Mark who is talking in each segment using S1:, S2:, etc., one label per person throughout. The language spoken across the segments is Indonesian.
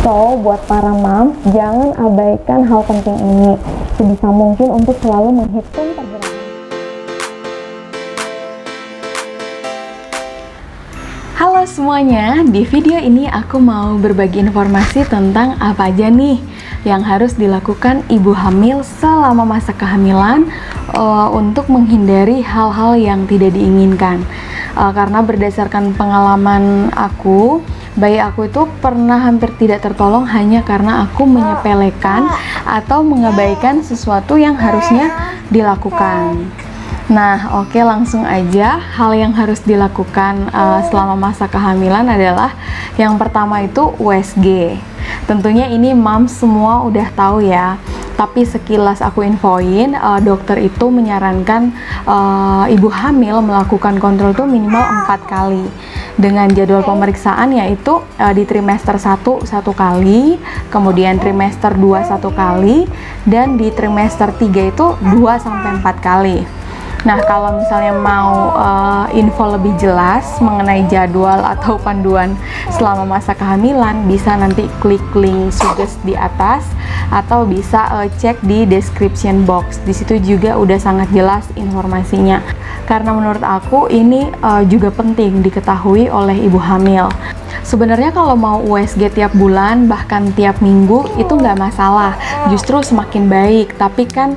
S1: So, buat para mom, jangan abaikan hal penting ini. Sebisa mungkin untuk selalu menghitung pergerakan.
S2: Halo semuanya, di video ini aku mau berbagi informasi tentang apa aja nih yang harus dilakukan ibu hamil selama masa kehamilan untuk menghindari hal-hal yang tidak diinginkan. Karena berdasarkan pengalaman aku, bayi aku itu pernah hampir tidak tertolong hanya karena aku menyepelekan atau mengabaikan sesuatu yang harusnya dilakukan. Nah, oke, langsung aja. Hal yang harus dilakukan selama masa kehamilan adalah yang pertama itu USG. Tentunya ini moms semua udah tahu ya. Tapi sekilas aku infoin, dokter itu menyarankan ibu hamil melakukan kontrol itu minimal 4 kali dengan jadwal pemeriksaan, yaitu di trimester 1 satu kali, kemudian trimester 2 satu kali, dan di trimester 3 itu 2-4 kali. Nah, kalau misalnya mau info lebih jelas mengenai jadwal atau panduan selama masa kehamilan, bisa nanti klik link suggest di atas atau bisa cek di description box. Di situ juga udah sangat jelas informasinya. Karena menurut aku ini juga penting diketahui oleh ibu hamil. Sebenarnya kalau mau USG tiap bulan bahkan tiap minggu itu nggak masalah, justru semakin baik. Tapi kan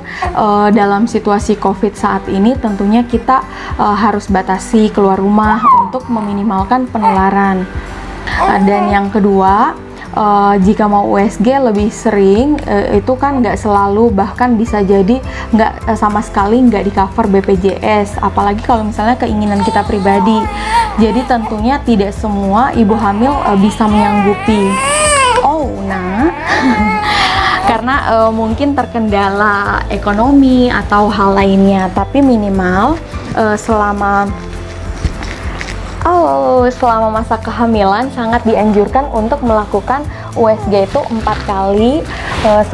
S2: dalam situasi COVID saat ini tentunya kita harus batasi keluar rumah untuk meminimalkan penularan. Dan yang kedua, jika mau USG lebih sering, itu kan nggak selalu, bahkan bisa jadi nggak sama sekali nggak di cover BPJS, apalagi kalau misalnya keinginan kita pribadi. Jadi tentunya tidak semua ibu hamil bisa menyanggupi. Oh, nah, karena mungkin terkendala ekonomi atau hal lainnya, tapi minimal selama masa kehamilan sangat dianjurkan untuk melakukan USG itu 4 kali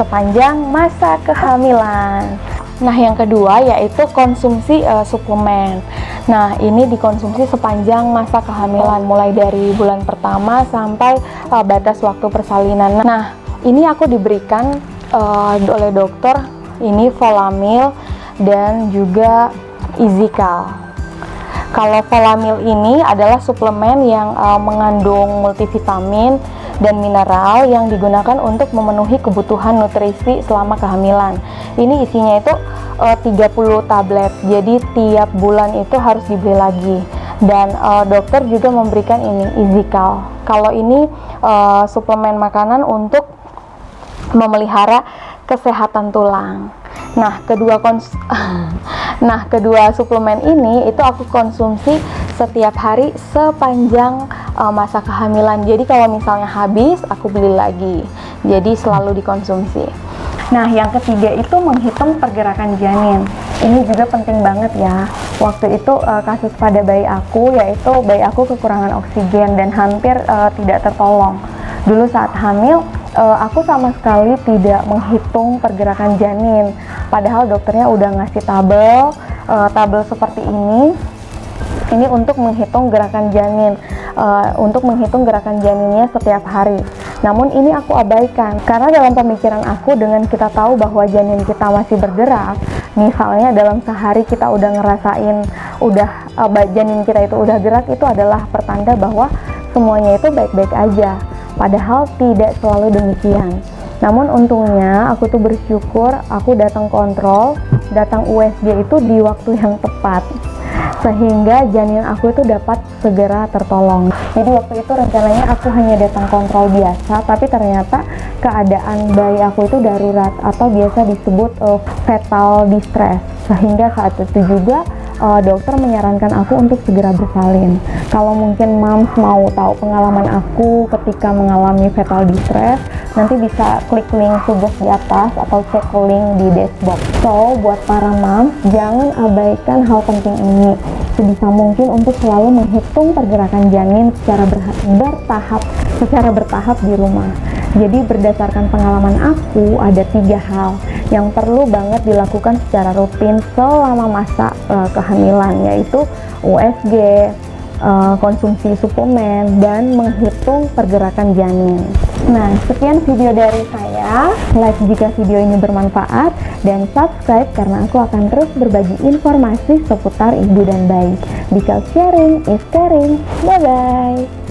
S2: sepanjang masa kehamilan. Nah, yang kedua yaitu konsumsi suplemen. Nah, ini dikonsumsi sepanjang masa kehamilan, mulai dari bulan pertama sampai batas waktu persalinan. Nah, ini aku diberikan oleh dokter, ini Volamil dan juga Izikal. Kalau Volamil ini adalah suplemen yang mengandung multivitamin dan mineral yang digunakan untuk memenuhi kebutuhan nutrisi selama kehamilan. Ini isinya itu 30 tablet, jadi tiap bulan itu harus dibeli lagi. Dan dokter juga memberikan ini Izikal. Kalau ini suplemen makanan untuk memelihara kesehatan tulang. Nah, kedua suplemen ini itu aku konsumsi setiap hari sepanjang masa kehamilan. Jadi kalau misalnya habis, aku beli lagi. Jadi selalu dikonsumsi. Nah, yang ketiga itu menghitung pergerakan janin. Ini juga penting banget ya. Waktu itu kasus pada bayi aku, yaitu bayi aku kekurangan oksigen dan hampir tidak tertolong. Dulu saat hamil, aku sama sekali tidak menghitung pergerakan janin. Padahal dokternya udah ngasih tabel seperti ini. Ini untuk menghitung gerakan janin, janinnya setiap hari. Namun ini aku abaikan, karena dalam pemikiran aku, dengan kita tahu bahwa janin kita masih bergerak, misalnya dalam sehari kita udah ngerasain, janin kita itu udah gerak, itu adalah pertanda bahwa semuanya itu baik-baik aja. Padahal tidak selalu demikian. Namun untungnya aku tuh bersyukur aku datang kontrol, datang USG itu di waktu yang tepat, sehingga janin aku itu dapat segera tertolong. Jadi waktu itu rencananya aku hanya datang kontrol biasa, tapi ternyata keadaan bayi aku itu darurat atau biasa disebut fetal distress, sehingga saat itu juga dokter menyarankan aku untuk segera bersalin. Kalau mungkin moms mau tahu pengalaman aku ketika mengalami fetal distress, nanti bisa klik link suggest di atas atau cek link di dashboard. So, buat para moms, jangan abaikan hal penting ini. Sebisa mungkin untuk selalu menghitung pergerakan janin secara bertahap di rumah. Jadi berdasarkan pengalaman aku, ada 3 hal yang perlu banget dilakukan secara rutin selama masa kehamilan, yaitu USG, konsumsi suplemen, dan menghitung pergerakan janin.
S1: Nah, sekian video dari saya. Like jika video ini bermanfaat dan subscribe karena aku akan terus berbagi informasi seputar ibu dan bayi. Because sharing is caring. Bye bye.